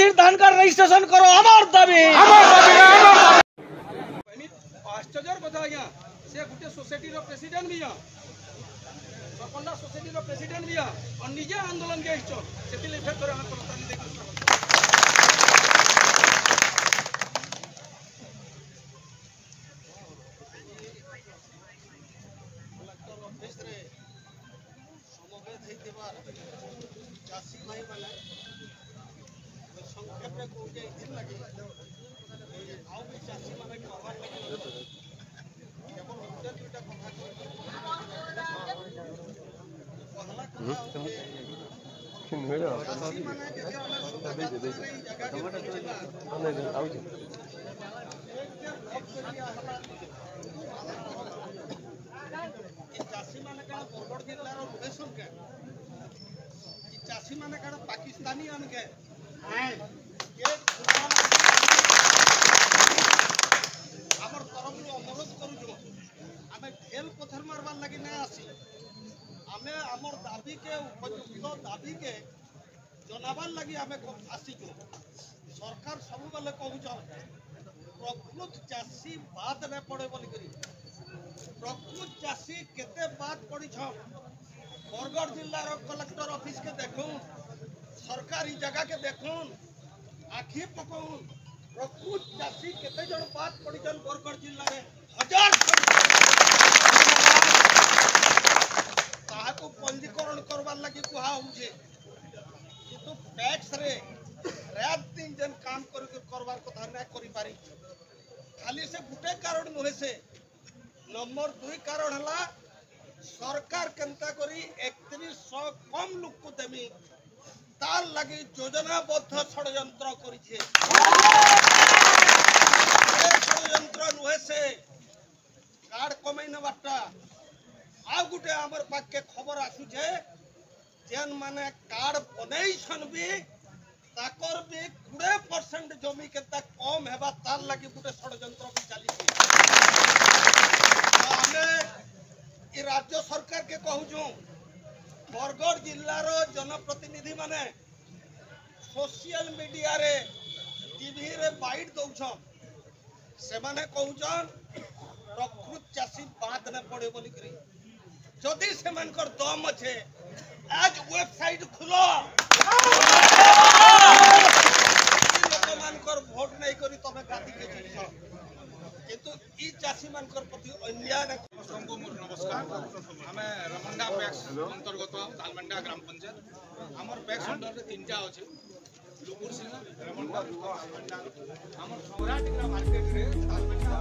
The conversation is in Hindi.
चाषीर धान कार्ड रजिस्ट्रेशन करो आमार दाबी आश्चर्यर कथा आज्ञा से गोटे सोसाइटी रो प्रेसिडेंट भी सरपंच सोसाइटी रो प्रेसिडेंट भी और निजे आंदोलन के से इफेक्ट करे हम प्रस्ताव देखि चाषी भाई मैंने संक्षेप में कौटे लगे आउ भी चाषी मैंने कवर केवल गोटे दुईटा कथा चाषी मैंने चाषी मैंने बरगढ़ जिलार लोकेशन के चाषी माने कण पाकिस्तानी अनके ये हमर तरफ अनुरोध करू आमे ढेल पत्थर मारबार लगी ना आसी आमे हमर दाबी के उपयुक्त दाबी के जनाबार लगी आमे आसी सरकार सब बेले कहूछ प्रकृत चाषी बात न पड़े बोली करी प्रकृत चाषी केते बात पड़ी छ बरगढ़ जिलार कलेक्टर ऑफिस के देखून सरकारी जगह के देखून आखि पकाउन प्रकृत चाषी केते जन बात पड़ीजन बरगढ़ जिला रे 1000 ताहाको पंजीकरण करबार लागि कुहा होउछे किंतु टैक्स रे रात दिन जन काम करबार कथा ना करि पारी खाली से गुटे कारण नहे से नंबर 2 कारण हला सरकार केनता करी 3100 कम लोक को देमी तार लगी योजनाबद्ध षड्यंत्र करिछे षड्यंत्र नुहे से कार्ड कमई नबाटा आ गुटे हमर पाक के खबर आसु छे जेन माने कार्ड बनैछन भी ताकर भी 20% जमी केता कम हेबा तार लगी गुटे षड्यंत्र भी चली हमें राज्य सरकार के कहूँ बरगढ़ जिलार जनप्रतिनिधि माने सोशल मीडिया रे टीवी रे बाइट दौछन से माने कहूछन प्रकृत चाषी बात न पड़े बोली करी जदि से मानकर दम अच्छे आज वेबसाइट खुलो लोक मानकर वोट नहीं करी तमे गादी के जीछ किंतु ई चाषी मानकर प्रति अन्याय सबको मोर नमस्कार आमे रमंडा पैक्स अंतर्गत तालमंडा ग्राम पंचायत हमर पैक्स अंडर रे तीनटा अछि लुपुर सिंह रमंडा तालमंडा हमर सौराट मार्केट रे तालमंडा